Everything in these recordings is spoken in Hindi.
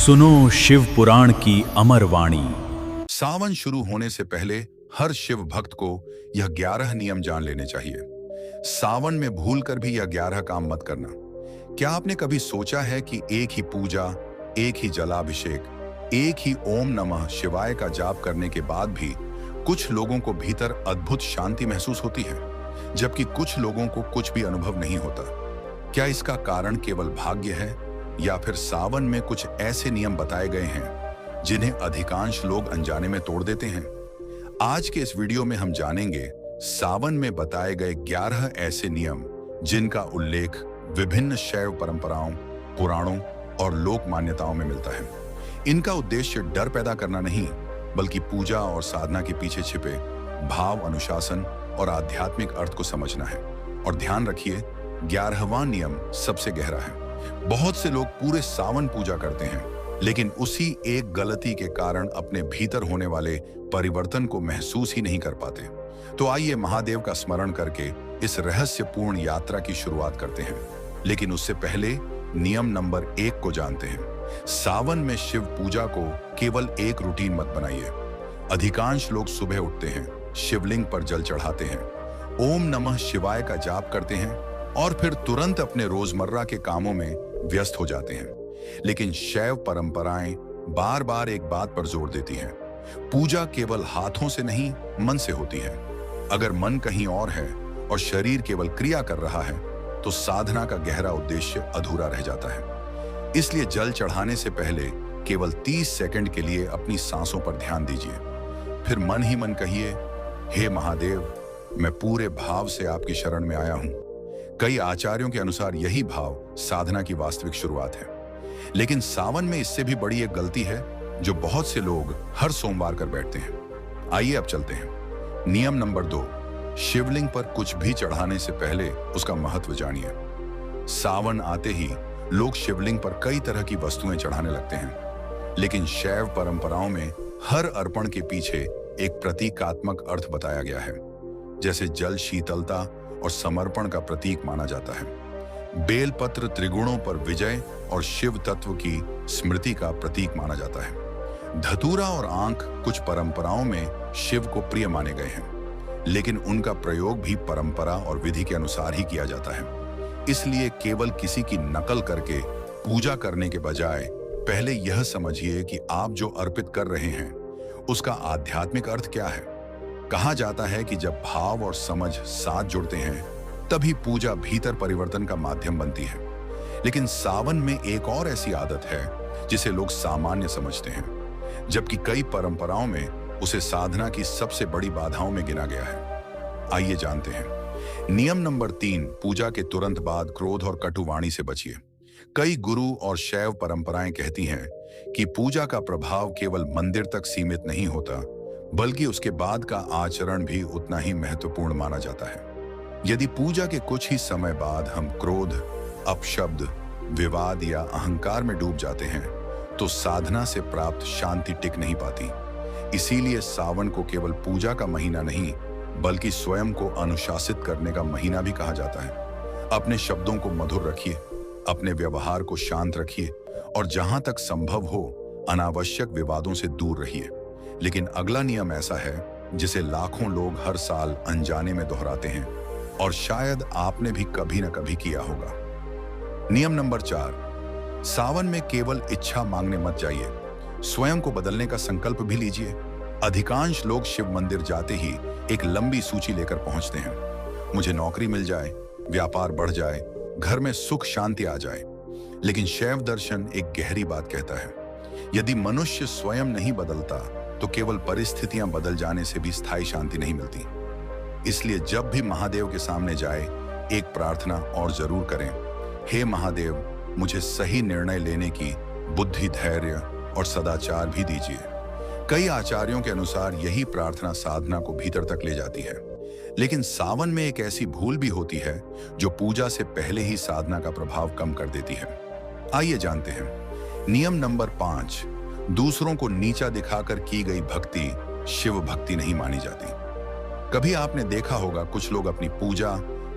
सुनो शिव पुराण की अमर वाणी। सावन शुरू होने से पहले हर शिव भक्त को यह 11 नियम जान लेने चाहिए। सावन में भूलकर भी यह 11 काम मत करना। क्या आपने कभी सोचा है कि एक ही पूजा, एक ही जलाभिषेक, एक ही ओम नमः शिवाय का जाप करने के बाद भी कुछ लोगों को भीतर अद्भुत शांति महसूस होती है, जबकि कुछ लोगों को कुछ भी अनुभव नहीं होता? क्या इसका कारण केवल भाग्य है, या फिर सावन में कुछ ऐसे नियम बताए गए हैं जिन्हें अधिकांश लोग अनजाने में तोड़ देते हैं? आज के इस वीडियो में हम जानेंगे सावन में बताए गए 11 ऐसे नियम जिनका उल्लेख विभिन्न शैव परंपराओं, पुराणों और लोक मान्यताओं में मिलता है। इनका उद्देश्य डर पैदा करना नहीं, बल्कि पूजा और साधना के पीछे छिपे भाव, अनुशासन और आध्यात्मिक अर्थ को समझना है। और ध्यान रखिए, 11वां नियम सबसे गहरा है। बहुत से लोग पूरे सावन पूजा करते हैं, लेकिन उसी एक गलती के कारण अपने भीतर होने वाले परिवर्तन को महसूस ही नहीं कर पाते। तो आइए महादेव का स्मरण करके इस रहस्यपूर्ण यात्रा की शुरुआत करते हैं। लेकिन उससे पहले नियम नंबर 1 को जानते हैं। सावन में शिव पूजा को केवल एक रूटीन मत बनाइए। अधिकांश लोग सुबह उठते हैं, शिवलिंग पर जल चढ़ाते हैं, ओम नमः शिवाय का जाप करते हैं और फिर तुरंत अपने रोजमर्रा के कामों में व्यस्त हो जाते हैं। लेकिन शैव परंपराएं बार बार एक बात पर जोर देती हैं, पूजा केवल हाथों से नहीं, मन से होती है। अगर मन कहीं और है और शरीर केवल क्रिया कर रहा है, तो साधना का गहरा उद्देश्य अधूरा रह जाता है। इसलिए जल चढ़ाने से पहले केवल 30 सेकंड के लिए अपनी सांसों पर ध्यान दीजिए। फिर मन ही मन कहिए, हे महादेव, मैं पूरे भाव से आपकी शरण में आया हूं। कई आचार्यों के अनुसार यही भाव साधना की वास्तविक शुरुआत है। लेकिन सावन में इससे भी बड़ी एक गलती है जो बहुत से लोग हर सोमवार कर बैठते हैं। आइए अब चलते हैं। नियम नंबर 2, शिवलिंग पर कुछ भी चढ़ाने से पहले उसका महत्व जानिए। सावन आते ही लोग शिवलिंग पर कई तरह की वस्तुएं चढ़ाने लगते हैं, लेकिन शैव परंपराओं में हर अर्पण के पीछे एक प्रतीकात्मक अर्थ बताया गया है। जैसे जल शीतलता और समर्पण का प्रतीक माना जाता है, बेलपत्र त्रिगुणों पर विजय और शिव तत्व की स्मृति का प्रतीक माना जाता है। धतूरा और आंख कुछ परंपराओं में शिव को प्रिय माने गए हैं, लेकिन उनका प्रयोग भी परंपरा और विधि के अनुसार ही किया जाता है। इसलिए केवल किसी की नकल करके पूजा करने के बजाय पहले यह समझिए कि आप जो अर्पित कर रहे हैं उसका आध्यात्मिक अर्थ क्या है। कहा जाता है कि जब भाव और समझ साथ जुड़ते हैं, तभी पूजा भीतर परिवर्तन का माध्यम बनती है। लेकिन सावन में एक और ऐसी आदत है जिसे लोग सामान्य समझते हैं, जबकि कई परंपराओं में उसे साधना की सबसे बड़ी बाधाओं में गिना गया है। आइए जानते हैं। नियम नंबर 3, पूजा के तुरंत बाद क्रोध और कटुवाणी से बचिए। कई गुरु और शैव परंपराएं कहती हैं कि पूजा का प्रभाव केवल मंदिर तक सीमित नहीं होता, बल्कि उसके बाद का आचरण भी उतना ही महत्वपूर्ण माना जाता है। यदि पूजा के कुछ ही समय बाद हम क्रोध, अपशब्द, विवाद या अहंकार में डूब जाते हैं, तो साधना से प्राप्त शांति टिक नहीं पाती। इसीलिए सावन को केवल पूजा का महीना नहीं, बल्कि स्वयं को अनुशासित करने का महीना भी कहा जाता है। अपने शब्दों को मधुर रखिए, अपने व्यवहार को शांत रखिए और जहां तक संभव हो अनावश्यक विवादों से दूर रहिए। लेकिन अगला नियम ऐसा है जिसे लाखों लोग हर साल अनजाने में दोहराते हैं, और शायद आपने भी कभी न कभी किया होगा। नियम नंबर 4, सावन में केवल इच्छा मांगने मत जाइए, स्वयं को बदलने का संकल्प भी लीजिए। अधिकांश लोग शिव मंदिर जाते ही एक लंबी सूची लेकर पहुंचते हैं। मुझे नौकरी मिल जाए, व्यापार बढ़ जाए, घर में सुख शांति आ जाए। लेकिन शैव दर्शन एक गहरी बात कहता है, यदि मनुष्य स्वयं नहीं बदलता तो केवल परिस्थितियां बदल जाने से भी स्थायी शांति नहीं मिलती। इसलिए जब भी महादेव के सामने जाए, एक प्रार्थना और जरूर करें, हे महादेव, मुझे सही निर्णय लेने की बुद्धि, धैर्य और सदाचार भी दीजिए। कई आचार्यों के अनुसार यही प्रार्थना साधना को भीतर तक ले जाती है। लेकिन सावन में एक ऐसी भूल भी होती है जो पूजा से पहले ही साधना का प्रभाव कम कर देती है। आइए जानते हैं। नियम नंबर 5, दूसरों को नीचा दिखाकर की गई भक्ति शिव भक्ति नहीं मानी जाती। कभी आपने देखा होगा, कुछ लोग अपनी पूजा,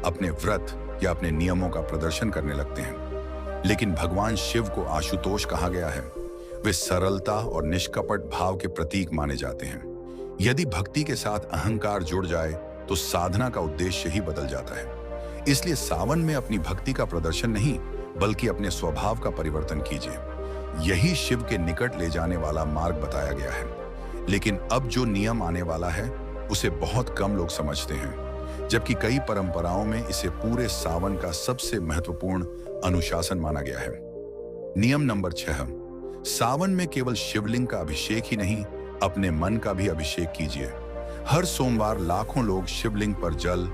अपने व्रत या अपने नियमों का प्रदर्शन करने लगते हैं, लेकिन भगवान शिव को आशुतोष कहा गया है। वे सरलता और निष्कपट भाव के प्रतीक माने जाते हैं। यदि भक्ति के साथ अहंकार जुड़ जाए तो साधना का उद्देश्य ही बदल जाता है। इसलिए सावन में अपनी भक्ति का प्रदर्शन नहीं बल्कि अपने स्वभाव का परिवर्तन कीजिए। यही शिव के निकट ले जाने वाला मार्ग बताया गया है। लेकिन अब जो नियम आने वाला है उसे बहुत कम लोग समझते हैं, जबकि कई परंपराओं में इसे पूरे सावन का सबसे महत्वपूर्ण अनुशासन माना गया है। नियम नंबर 6, सावन में केवल शिवलिंग का अभिषेक ही नहीं, अपने मन का भी अभिषेक कीजिए। हर सोमवार लाखों लोग शिवलिंग पर जल,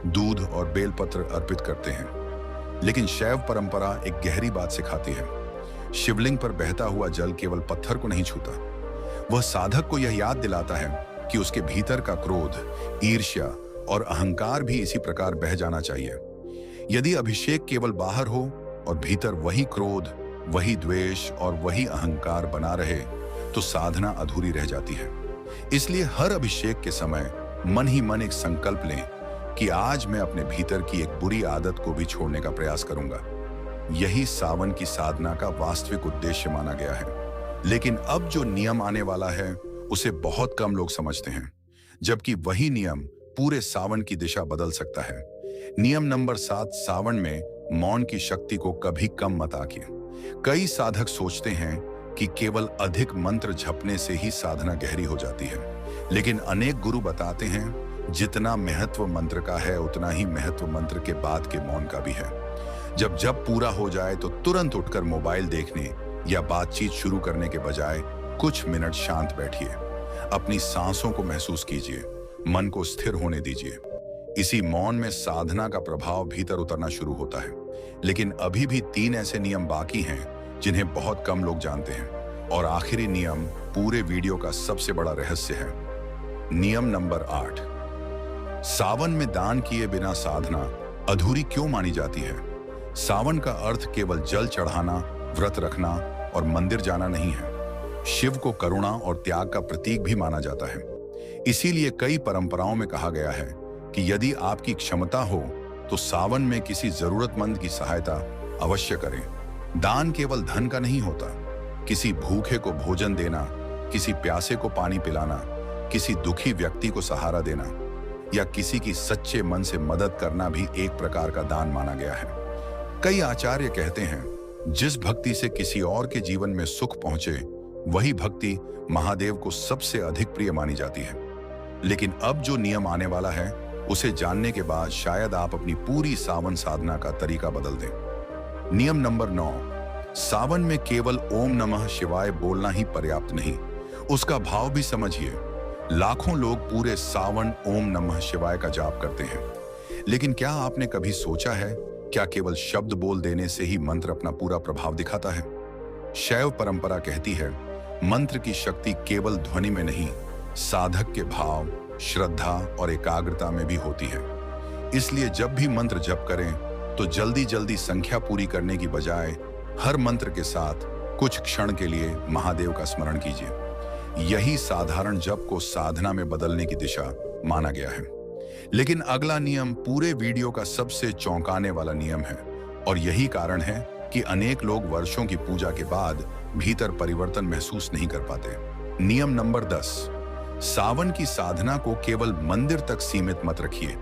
दूध और बेलपत्र अर्पित करते हैं। लेकिन शैव परंपरा एक गहरी बात सिखाती है। शिवलिंग पर बहता हुआ जल केवल पत्थर को नहीं छूता, वह साधक को यह याद दिलाता है कि उसके भीतर का क्रोध, ईर्ष्या और अहंकार भी इसी प्रकार बह जाना चाहिए। यदि अभिषेक केवल बाहर हो और भीतर वही क्रोध, वही द्वेष और वही अहंकार बना रहे तो साधना अधूरी रह जाती है। इसलिए हर अभिषेक के समय मन ही मन एक संकल्प लें कि आज मैं अपने भीतर की एक बुरी आदत को भी छोड़ने का प्रयास करूंगा। यही सावन की साधना का वास्तविक उद्देश्य माना गया है। लेकिन अब जो नियम आने वाला है उसे बहुत कम लोग समझते हैं, जबकि वही नियम पूरे सावन की दिशा बदल सकता है। नियम नंबर 7, सावन में मौन की शक्ति को कभी कम मत आंकिए। कई साधक सोचते हैं कि केवल अधिक मंत्र जपने से ही साधना गहरी हो जाती है, लेकिन अनेक गुरु बताते हैं जितना महत्व मंत्र का है उतना ही महत्व मंत्र के बाद के मौन का भी है। जब जप पूरा हो जाए तो तुरंत उठकर मोबाइल देखने या बातचीत शुरू करने के बजाय कुछ मिनट शांत बैठिए, अपनी सांसों को महसूस कीजिए, मन को स्थिर होने दीजिए। इसी मौन में साधना का प्रभाव भीतर उतरना शुरू होता है। लेकिन अभी भी 3 ऐसे नियम बाकी हैं जिन्हें बहुत कम लोग जानते हैं, और आखिरी नियम पूरे वीडियो का सबसे बड़ा रहस्य है। नियम नंबर 8, सावन में दान किए बिना साधना अधूरी क्यों मानी जाती है? सावन का अर्थ केवल जल चढ़ाना, व्रत रखना और मंदिर जाना नहीं है। शिव को करुणा और त्याग का प्रतीक भी माना जाता है। इसीलिए कई परंपराओं में कहा गया है कि यदि आपकी क्षमता हो तो सावन में किसी जरूरतमंद की सहायता अवश्य करें। दान केवल धन का नहीं होता, किसी भूखे को भोजन देना, किसी प्यासे को पानी पिलाना, किसी दुखी व्यक्ति को सहारा देना या किसी की सच्चे मन से मदद करना भी एक प्रकार का दान माना गया है। कई आचार्य कहते हैं जिस भक्ति से किसी और के जीवन में सुख पहुंचे वही भक्ति महादेव को सबसे अधिक प्रिय मानी जाती है। लेकिन अब जो नियम आने वाला है उसे जानने के बाद शायद आप अपनी पूरी सावन साधना का तरीका बदल दें। नियम नंबर 9, सावन में केवल ओम नमः शिवाय बोलना ही पर्याप्त नहीं, उसका भाव भी समझिए। लाखों लोग पूरे सावन ओम नमः शिवाय का जाप करते हैं, लेकिन क्या आपने कभी सोचा है क्या केवल शब्द बोल देने से ही मंत्र अपना पूरा प्रभाव दिखाता है? शैव परंपरा कहती है मंत्र की शक्ति केवल ध्वनि में नहीं, साधक के भाव, श्रद्धा और एकाग्रता में भी होती है। इसलिए जब भी मंत्र जप करें तो जल्दी जल्दी संख्या पूरी करने की बजाय हर मंत्र के साथ कुछ क्षण के लिए महादेव का स्मरण कीजिए। यही साधारण जप को साधना में बदलने की दिशा माना गया है। लेकिन अगला नियम पूरे वीडियो का सबसे चौंकाने वाला नियम है, और यही कारण है कि अनेक लोग वर्षों की पूजा के बाद भीतर परिवर्तन महसूस नहीं कर पाते। नियम नंबर 10, सावन की साधना को केवल मंदिर तक सीमित मत रखिए।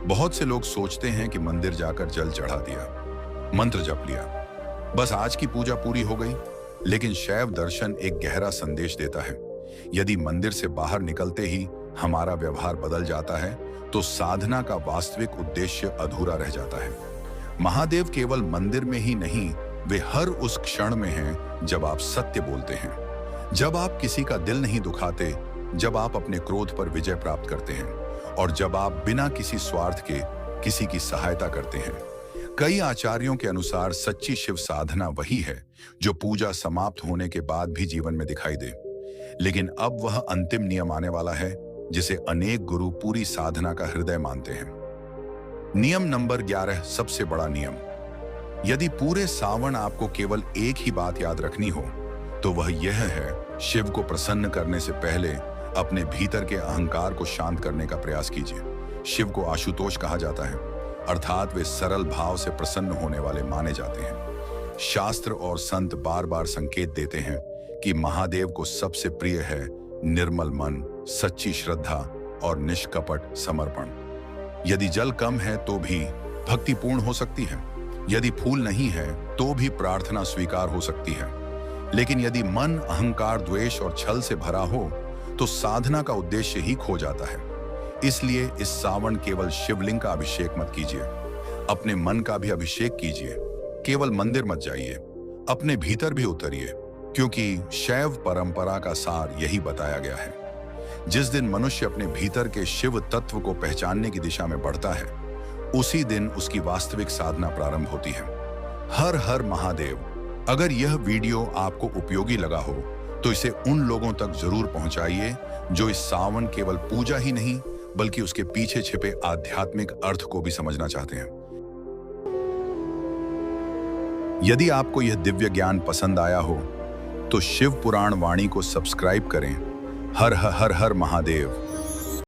बहुत से लोग सोचते हैं कि मंदिर जाकर जल चढ़ा दिया, मंत्र जप लिया, बस आज की पूजा पूरी हो गई। लेकिन शैव दर्शन एक गहरा संदेश देता है। यदि मंदिर से बाहर निकलते ही हमारा व्यवहार बदल जाता है तो साधना का वास्तविक उद्देश्य अधूरा रह जाता है। महादेव केवल मंदिर में ही नहीं, वे हर उस क्षण में हैं जब आप सत्य बोलते हैं, जब आप किसी का दिल नहीं दुखाते, जब आप अपने क्रोध पर विजय प्राप्त करते हैं और जब आप बिना किसी स्वार्थ के किसी की सहायता करते हैं। कई आचार्यों के अनुसार सच्ची शिव साधना वही है जो पूजा समाप्त होने के बाद भी जीवन में दिखाई दे। लेकिन अब वह अंतिम नियम आने वाला है जिसे अनेक गुरु पूरी साधना का हृदय मानते हैं। नियम नंबर 11, सबसे बड़ा नियम। यदि पूरे सावन आपको केवल एक ही बात याद रखनी हो तो वह यह है, शिव को प्रसन्न करने से पहले अपने भीतर के अहंकार को शांत करने का प्रयास कीजिए। शिव को आशुतोष कहा जाता है, अर्थात वे सरल भाव से प्रसन्न होने वाले माने जाते हैं। शास्त्र और संत बार बार संकेत देते हैं कि महादेव को सबसे प्रिय है निर्मल मन, सच्ची श्रद्धा और निष्कपट समर्पण। यदि जल कम है तो भी भक्ति पूर्ण हो सकती है, यदि फूल नहीं है तो भी प्रार्थना स्वीकार हो सकती है। लेकिन यदि मन अहंकार, द्वेष और छल से भरा हो तो साधना का उद्देश्य ही खो जाता है। इसलिए इस सावन केवल शिवलिंग का अभिषेक मत कीजिए, अपने मन का भी अभिषेक कीजिए। केवल मंदिर मत जाइए, अपने भीतर भी उतरिए, क्योंकि शैव परंपरा का सार यही बताया गया है। जिस दिन मनुष्य अपने भीतर के शिव तत्व को पहचानने की दिशा में बढ़ता है, उसी दिन उसकी वास्तविक साधना प्रारंभ होती है। हर हर महादेव। अगर यह वीडियो आपको उपयोगी लगा हो तो इसे उन लोगों तक जरूर पहुंचाइए जो इस सावन केवल पूजा ही नहीं बल्कि उसके पीछे छिपे आध्यात्मिक अर्थ को भी समझना चाहते हैं। यदि आपको यह दिव्य ज्ञान पसंद आया हो तो शिव पुराण वाणी को सब्सक्राइब करें। हर हर हर हर महादेव।